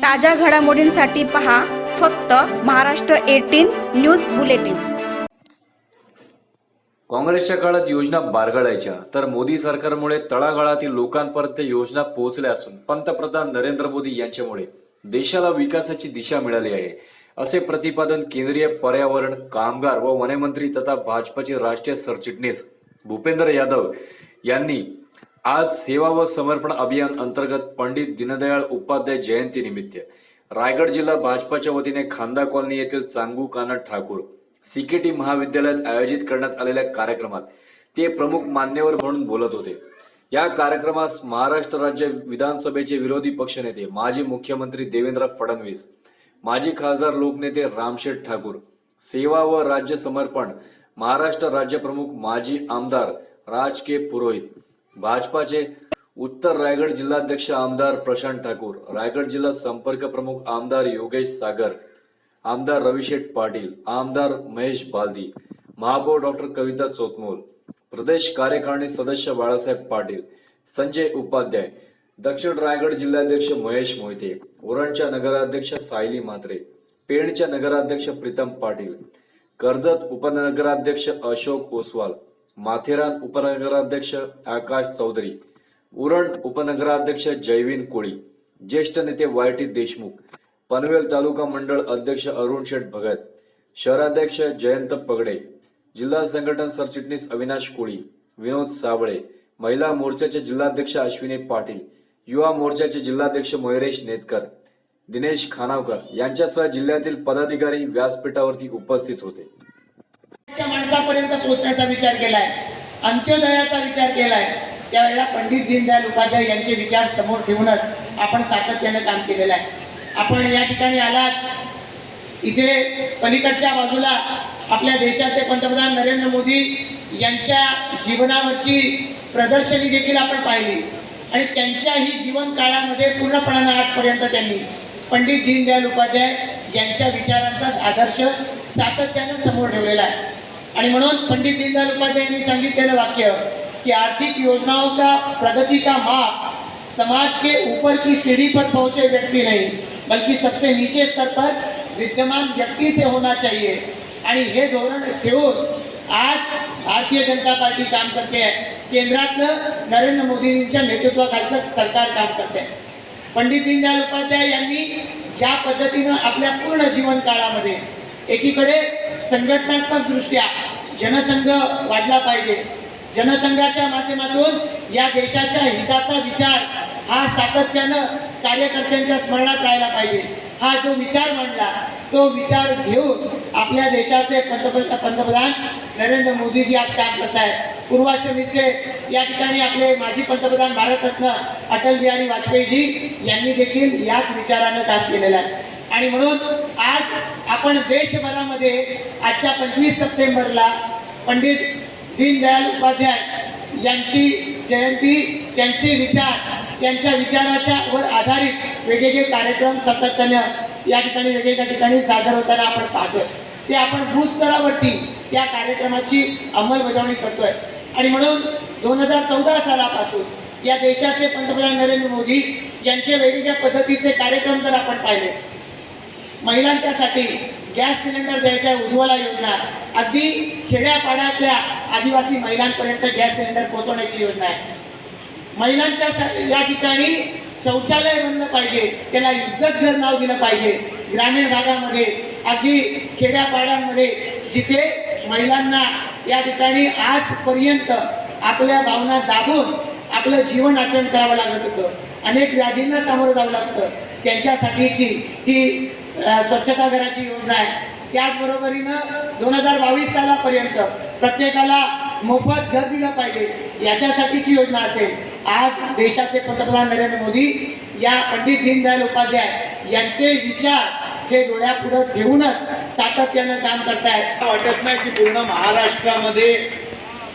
ताज्या घडामोडींसाठी पहा फक्त महाराष्ट्र 18 न्यूज बुलेटिन। काँग्रेसच्या काळात योजना बारगळायच्या, तर मोदी सरकारमुळे तळागाळातील लोकांपर्यंत योजना पोहोचल्या असून पंतप्रधान नरेंद्र मोदी यांच्यामुळे देशाला विकासाची दिशा मिळाली आहे, असे प्रतिपादन केंद्रीय पर्यावरण, कामगार व वनमंत्री तथा भाजपचे राष्ट्रीय सरचिटणीस भूपेंद्र यादव यांनी आज सेवा व समर्पण अभियान अंतर्गत पंडित दीनदयाळ उपाध्याय जयंती निमित्त रायगड जिल्हा भाजपाच्या वतीने खांदा कॉलनी येथील चांगू कानड ठाकूर सीकेटी महाविद्यालयात आयोजित करण्यात आलेल्या कार्यक्रमात ते प्रमुख मान्यवर म्हणून बोलत होते। या कार्यक्रमास महाराष्ट्र राज्य विधानसभेचे विरोधी पक्षनेते माजी मुख्यमंत्री देवेंद्र फडणवीस, माजी खासदार लोकनेते रामशेठ ठाकूर, सेवा व राज्य समर्पण महाराष्ट्र राज्य प्रमुख माजी आमदार राज के पुरोहित, भाजपाचे उत्तर रायगड जिल्हाध्यक्ष आमदार प्रशांत ठाकूर, रायगड जिल्हा संपर्क प्रमुख आमदार योगेश सागर, आमदार रविशेठ पाटील, आमदार महेश बालदी, महापौर डॉक्टर कविता चोतमोल, प्रदेश कार्यकारिणी सदस्य बाळासाहेब पाटील, संजय उपाध्याय, दक्षिण रायगड जिल्हाध्यक्ष महेश मोहिते, उरणच्या नगराध्यक्ष सायली म्हात्रे, पेणच्या नगराध्यक्ष प्रीतम पाटील, कर्जत उपनगराध्यक्ष अशोक ओसवाल, माथेरान उपनगराध्यक्ष आकाश चौधरी, उरण उपनगराध्यक्ष जयवीन कोळी, ज्येष्ठ नेते वायटी देशमुख, पनवेल तालुका मंडळ अध्यक्ष अरुण शेठ भगत, शहराध्यक्ष जयंत पगडे, जिल्हा संघटन सरचिटणीस अविनाश कोळी, विनोद साबळे, महिला मोर्चाचे जिल्हाध्यक्ष अश्विनी पाटील, युवा मोर्चाचे जिल्हाध्यक्ष मयुरेश नेतकर, दिनेश खानावकर यांच्यासह जिल्ह्यातील पदाधिकारी व्यासपीठावरती उपस्थित होते। माणसापर्यंत पोहोचण्याचा विचार केलाय, अंत्योदयाचा विचार केलाय, त्यावेळेला पंडित दीनदयाळ उपाध्याय यांचे विचार समोर ठेवूनच आपण सातत्याने काम केलेलं आहे। आपण या ठिकाणी आलात, इथे पलीकडच्या बाजूला आपल्या देशाचे पंतप्रधान नरेंद्र मोदी यांच्या जीवनावरची प्रदर्शनी देखील आपण पाहिली आणि त्यांच्याही जीवन काळामध्ये पूर्णपणाने आजपर्यंत त्यांनी पंडित दीनदयाळ उपाध्याय यांच्या विचारांचाच आदर्श सातत्याने समोर ठेवलेला आहे। आणि म्हणून पंडित दीनदयाळ उपाध्याय यांनी सांगितलेलं वाक्य कि आर्थिक योजनाओं का प्रगति का माप समाज के ऊपर की सीढ़ी पर पहुंचे व्यक्ति नहीं बल्कि सबसे नीचे स्तर पर विद्यमान व्यक्ति से होना चाहिए। आणि हे धोरण ठेवून आज भारतीय जनता पार्टी काम करते आहे, केंद्रातलं नरेंद्र मोदींच्या नेतृत्वाखालचं सरकार काम करते आहे। पंडित दीनदयाळ उपाध्याय यांनी ज्या पद्धतीनं आपल्या पूर्ण जीवन काळामध्ये एकीकडे संघटनात्मक दृष्ट्या जनसंघ वाढला पाहिजे, जनसंघाच्या माध्यमातून या देशाच्या हिताचा विचार हा सातत्यानं कार्यकर्त्यांच्या स्मरणात राहिला पाहिजे, हा जो विचार मांडला तो विचार घेऊन आपल्या देशाचे पंतप्रधान नरेंद्र मोदीजी आज काम करत आहेत। पूर्वाश्रमीचे या ठिकाणी आपले माजी पंतप्रधान भारतरत्न अटल बिहारी वाजपेयीजी यांनी देखील याच विचारानं काम केलेलं आहे। आणि म्हणून आज आपण देशभरामध्ये आजच्या 25 सप्टेंबरला पंडित दीनदयाळ उपाध्याय यांची जयंती, त्यांचे विचार, त्यांच्या विचाराच्या वर आधारित वेगवेगळे कार्यक्रम सातत्याने या ठिकाणी वेगवेगळ्या ठिकाणी सादर होताना आपण पाहतोय। ते आपण बूथ स्तरावरती त्या कार्यक्रमाची अंमलबजावणी करतोय। आणि म्हणून 2014 सालापासून या देशाचे पंतप्रधान नरेंद्र मोदी यांचे वेगवेगळ्या पद्धतीचे कार्यक्रम जर आपण पाहिले, महिलांच्यासाठी गॅस सिलेंडर द्यायचा उज्ज्वला योजना, अगदी खेड्यापाड्यातल्या आदिवासी महिलांपर्यंत गॅस सिलेंडर पोहोचवण्याची योजना आहे। महिलांच्या या ठिकाणी शौचालय बनलं पाहिजे, त्याला इज्जतघर नाव दिलं पाहिजे। ग्रामीण भागामध्ये अगदी खेड्यापाड्यांमध्ये जिथे महिलांना या ठिकाणी आजपर्यंत आपल्या भावना दाबून आपलं जीवन आचरण करावं लागत होतं, अनेक व्याधींना सामोरं जावं लागतं, त्यांच्यासाठीची ही स्वच्छतागृहाची योजना आहे। त्याचबरोबरीनं 2022 सालापर्यंत प्रत्येकाला मोफत घर दिलं पाहिजे याच्यासाठीची योजना असेल। आज देशाचे पंतप्रधान नरेंद्र मोदी या पंडित दीनदयाळ उपाध्याय यांचे विचार हे डोळ्यापुढे ठेवूनच सातत्यानं काम करतायत। वाटत नाही की पूर्ण महाराष्ट्रामध्ये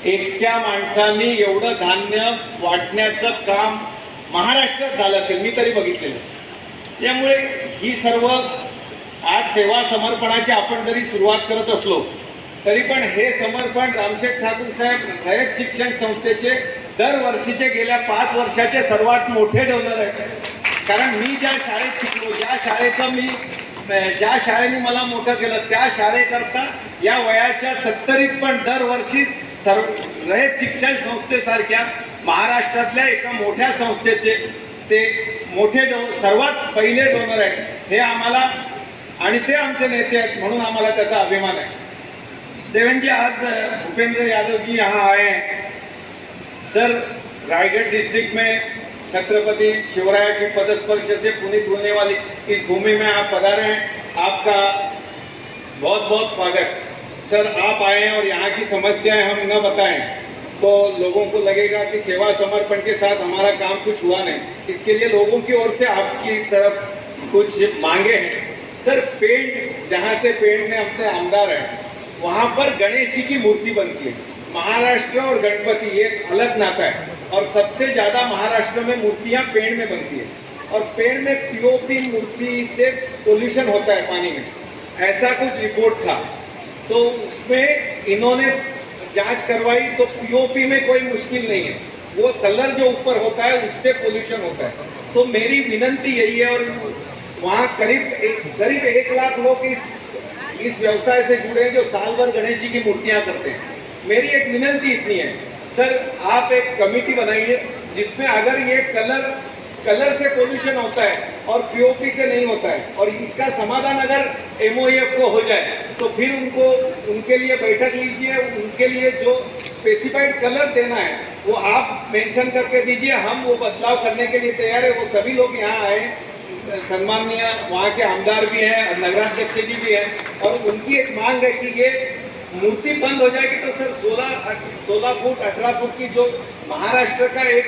एकट्या माणसांनी एवढं धान्य वाटण्याचं काम महाराष्ट्रात झालं असेल, मी तरी बघितलेलं। त्यामुळे ही सर्व आज सेवा समर्पणाची आपण जरी सुरुवात करत असलो तरी पण हे समर्पण रामशेठ ठाकूर साहेब रयत शिक्षण संस्थेचे दरवर्षीचे गेल्या 5 वर्षाचे सर्वात मोठे डोनर आहेत। कारण मी ज्या शाळेत शिकलो, ज्या शाळेने मला मोठं केलं, त्या शाळेकरता या वयाच्या 70त पण दरवर्षी रयत शिक्षण संस्थेसारख्या महाराष्ट्रातल्या एका मोठ्या संस्थेचे ते मोठे सर्वात पहिले डोनर आहेत हे आम्हाला, आणि ते आमचे नेते आहेत म्हणून आम्हाला त्याचा अभिमान आहे। देवेंद्र जी, आज भूपेंद्र यादव जी यहाँ आए हैं। सर, रायगढ़ डिस्ट्रिक्ट में छत्रपति शिवराय की पदस्पर्श से पुनीत होने वाली इस भूमि में आप पधारे हैं, आपका बहुत बहुत स्वागत। सर, आप आए हैं और यहाँ की समस्याएं हम न बताएं तो लोगों को लगेगा कि सेवा समर्पण के साथ हमारा काम कुछ हुआ नहीं। इसके लिए लोगों की ओर से आपकी तरफ कुछ मांगे हैं। सर, पेंट, जहाँ से पेंट में हमसे आमदार है वहाँ पर गणेश जी की मूर्ति बनती है। महाराष्ट्र और गणपति ये अलग नाता है और सबसे ज़्यादा महाराष्ट्र में मूर्तियाँ पेड़ में बनती है और पेड़ में पीओपी मूर्ति से पोल्यूशन होता है पानी में, ऐसा कुछ रिपोर्ट था। तो उसमें इन्होंने जांच करवाई तो पीओपी में कोई मुश्किल नहीं है, वो कलर जो ऊपर होता है उससे पोल्यूशन होता है। तो मेरी विनंती यही है, और वहाँ करीब 1 लाख लोग इस व्यवसाय से जुड़े हैं जो साल भर गणेश जी की मूर्तियाँ करते हैं। मेरी एक विनंती इतनी है, सर आप एक कमेटी बनाइए जिसमें अगर ये कलर से पोल्यूशन होता है और पीओपी से नहीं होता है और इसका समाधान अगर एमओएफ को हो जाए तो फिर उनके लिए बैठक लीजिए, उनके लिए जो स्पेसिफाइड कलर देना है वो आप मेंशन करके दीजिए, हम वो बदलाव करने के लिए तैयार है। वो सभी लोग यहाँ आए, सम्माननीय वहाँ के आमदार भी हैं, नगराध्यक्ष जी भी हैं, और उनकी एक मांग है कि ये मूर्ति बंद हो जाएगी तो सर 16 फुट 18 फुट की जो महाराष्ट्र का एक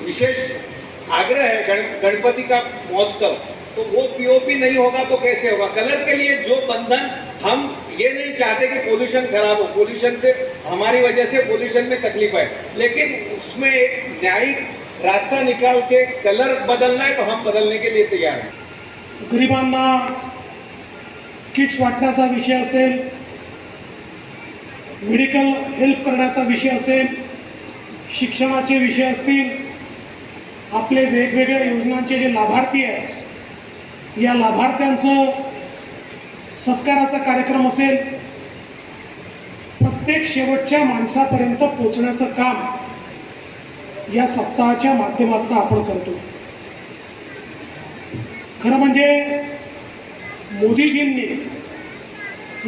विशेष आग्रह है गणपति का महोत्सव, तो वो पीओपी नहीं होगा तो कैसे होगा। कलर के लिए जो बंधन, हम ये नहीं चाहते कि पोल्यूशन खराब हो, पोल्यूशन से हमारी वजह से पोल्यूशन में तकलीफ है, लेकिन उसमें एक न्यायिक रास्ता निकाल के कलर बदलना है तो हम बदलने के लिए तैयार हैं। गरिबांना किट्स वाटण्याचा विषय असेल, मेडिकल हेल्प करण्याचा विषय असेल, शिक्षणाचे विषय असतील, आपले वेगवेगळ्या योजनांचे जे लाभार्थी आहेत या लाभार्थ्यांचं सत्काराचा कार्यक्रम असेल, प्रत्येक शेवटच्या माणसापर्यंत पोहोचण्याचं काम या सप्ताहाच्या माध्यमातून आपण करतो। खरं म्हणजे मोदीजींनी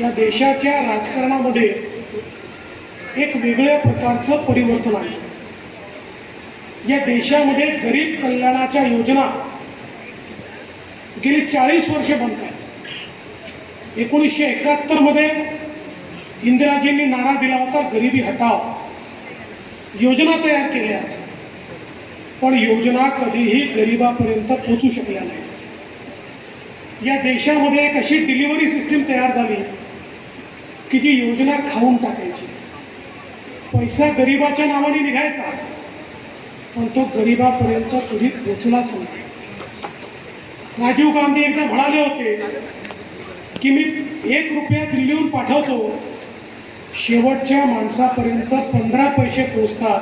या देशाच्या राजकारणामध्ये एक वेगळ्या प्रकारचं परिवर्तन आणलं। या देशामध्ये गरीब कल्याणाच्या योजना गेली 40 वर्षे बंद आहेत। 1971 मध्ये इंदिराजींनी नारा दिला होता, गरिबी हटाओ। योजना तयार केल्या, पण योजना कधीही गरिबापर्यंत पोहोचू शकल्या नाही। या देशामध्ये एक अशी डिलिव्हरी सिस्टीम तयार झाली की जी योजना खाऊन टाकायची। पैसा गरिबाच्या नावाने निघायचा, पण तो गरिबापर्यंत कधी पोचलाच नाही। राजीव गांधी एकदा म्हणाले होते की मी 1 रुपया दिल्लीहून पाठवतो, शेवटच्या माणसापर्यंत 15 पैसे पोचतात,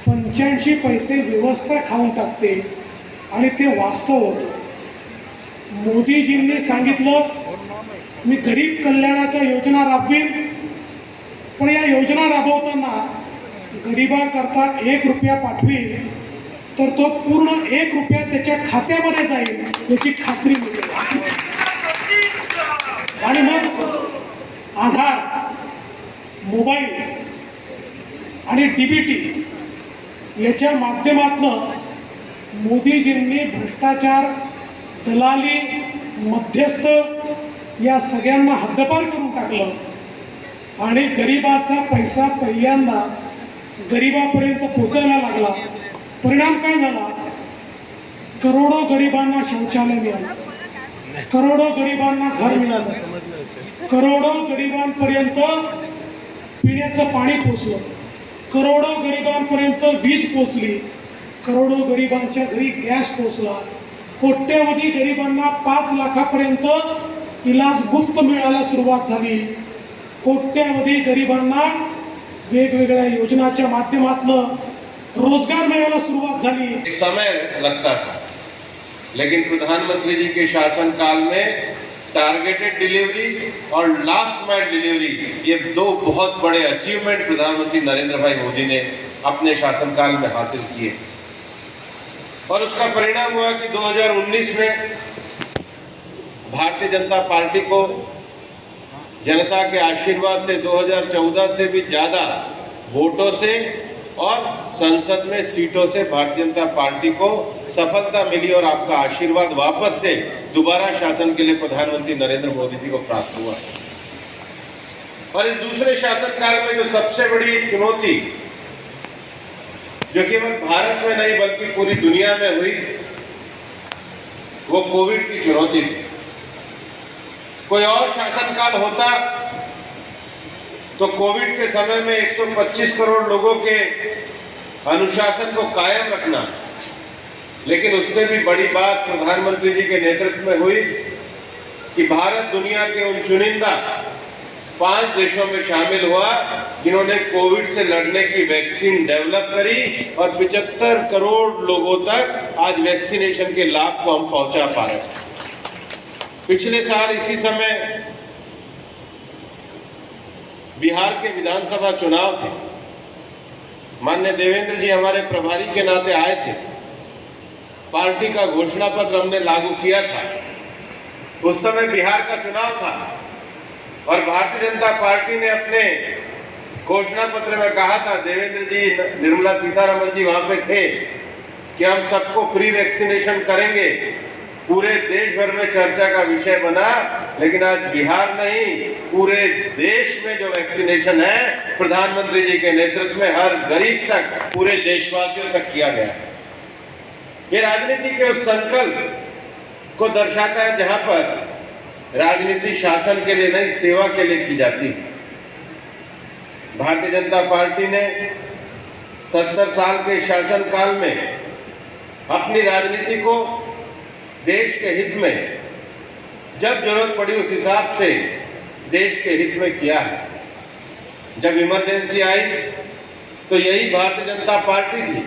85 पैसे व्यवस्था खाऊन टाकते, आणि ते वास्तव होतं। मोदीजींनी सांगितलं मी गरीब कल्याणाच्या योजना राबवीन, पण या योजना राबवताना गरिबाकरता 1 रुपया पाठवीन तर तो पूर्ण 1 रुपया त्याच्या खात्यामध्ये जाईल याची खात्री मिळेल। आणि मग आधार, मोबाईल आणि डीबीटी याच्या माध्यमातून मोदीजींनी भ्रष्टाचार, दलाली, मध्यस्थ या सगळ्यांना हद्दपार करून टाकलं आणि गरिबाचा पैसा पहिल्यांदा गरिबापर्यंत पोचायला लागला। परिणाम काय झाला? करोडो गरिबांना शौचालय मिळालं, करोडो गरिबांना घर मिळालं, करोडो गरिबांपर्यंत पिण्याचं पाणी पोचलं, करोडो गरिबांपर्यंत वीज पोचली, करोडो गरिबांच्या घरी गॅस पोचला, कोट्यवधी गरिबांना 5 लाखापर्यंत इलाज मुफ्त मिळायला सुरुवात झाली, कोट्यवधी गरिबांना वेगवेगळ्या योजनाच्या माध्यमातून रोजगार मिळायला सुरुवात झाली। समय लगता था, लेकिन प्रधानमंत्री जी के शासनकाल में टारगेटेड डिलीवरी और लास्ट माइल डिलीवरी, ये दो बहुत बड़े अचीवमेंट प्रधानमंत्री नरेंद्र भाई मोदी ने अपने शासनकाल में हासिल किए। और उसका परिणाम हुआ कि 2019 में भारतीय जनता पार्टी को जनता के आशीर्वाद से 2014 से भी ज्यादा वोटों से और संसद में सीटों से भारतीय जनता पार्टी को सफलता मिली और आपका आशीर्वाद वापस से दोबारा शासन के लिए प्रधानमंत्री नरेंद्र मोदी जी को प्राप्त हुआ। और इस दूसरे शासनकाल में जो सबसे बड़ी चुनौती जो केवल भारत में नहीं बल्कि पूरी दुनिया में हुई, वो कोविड की चुनौती थी। कोई और शासनकाल होता तो कोविड के समय में 125 करोड़ लोगों के अनुशासन को कायम रखना, लेकिन उससे भी बड़ी बात प्रधानमंत्री जी के नेतृत्व में हुई कि भारत दुनिया के उन चुनिंदा 5 देशों में शामिल हुआ जिन्होंने कोविड से लड़ने की वैक्सीन डेवलप करी और 75 करोड़ लोगों तक आज वैक्सीनेशन के लाभ को हम पहुंचा पा रहे हैं। पिछले साल इसी समय बिहार के विधानसभा चुनाव थे। माननीय देवेंद्र जी हमारे प्रभारी के नाते आए थे। पार्टी का घोषणा पत्र हमने लागू किया था। उस समय बिहार का चुनाव था और भारतीय जनता पार्टी ने अपने घोषणा पत्र में कहा था, देवेंद्र जी, निर्मला सीतारमण जी वहां पे थे, कि हम सबको फ्री वैक्सीनेशन करेंगे। पूरे देश भर में चर्चा का विषय बना, लेकिन आज बिहार नहीं पूरे देश में जो वैक्सीनेशन है प्रधानमंत्री जी के नेतृत्व में हर गरीब तक, पूरे देशवासियों तक किया गया। ये राजनीति के उस संकल्प को दर्शाता है जहां पर राजनीति शासन के लिए नहीं, सेवा के लिए की जाती है। भारतीय जनता पार्टी ने 70 साल के शासनकाल में अपनी राजनीति को देश के हित में जब जरूरत पड़ी उस हिसाब से देश के हित में किया है। जब इमरजेंसी आई तो यही भारतीय जनता पार्टी थी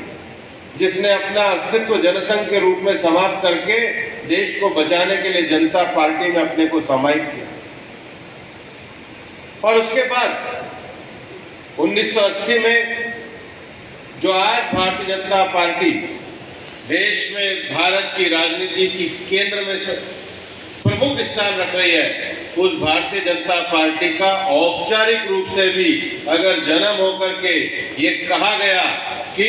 जिसने अपना अस्तित्व जनसंघ के रूप में समाप्त करके देश को बचाने के लिए जनता पार्टी में अपने को समाहित किया। और उसके बाद 1980 में जो आज भारतीय जनता पार्टी देश में भारत की राजनीति की केंद्र में प्रमुख स्थान रख रही है, उस भारतीय जनता पार्टी का औपचारिक रूप से भी अगर जन्म होकर के ये कहा गया कि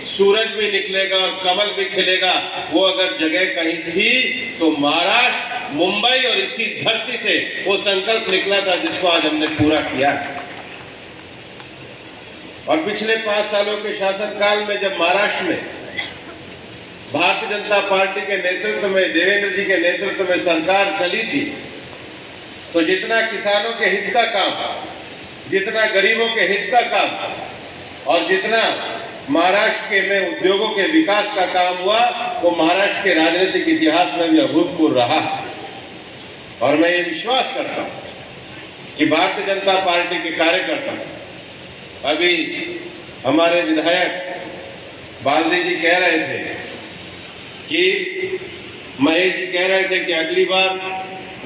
सूरज भी निकलेगा और कमल भी खिलेगा, वो अगर जगह कहीं थी तो महाराष्ट्र, मुंबई और इसी धरती से वो संकल्प निकला था जिसको आज हमने पूरा किया। और पिछले 5 सालों के शासनकाल में जब महाराष्ट्र में भारतीय जनता पार्टी के नेतृत्व में, देवेंद्र जी के नेतृत्व में सरकार चली थी, तो जितना किसानों के हित का काम, जितना गरीबों के हित का काम और जितना महाराष्ट्र के में उद्योगों के विकास का काम हुआ, वो महाराष्ट्र के राजनीतिक इतिहास में भी अभूतपूर्व रहा। और मैं ये विश्वास करता हूँ कि भारतीय जनता पार्टी के कार्यकर्ता, अभी हमारे विधायक बाल्दी जी कह रहे थे कि महेश जी कह रहे थे कि अगली बार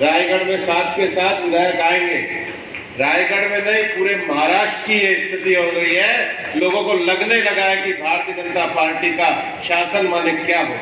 रायगढ़ में 7 के 7 विधायक आएंगे। रायगढ़ में नहीं, पूरे महाराष्ट्र की ये स्थिति हो गई है। लोगों को लगने लगा है कि भारतीय जनता पार्टी का शासन माने क्या हो।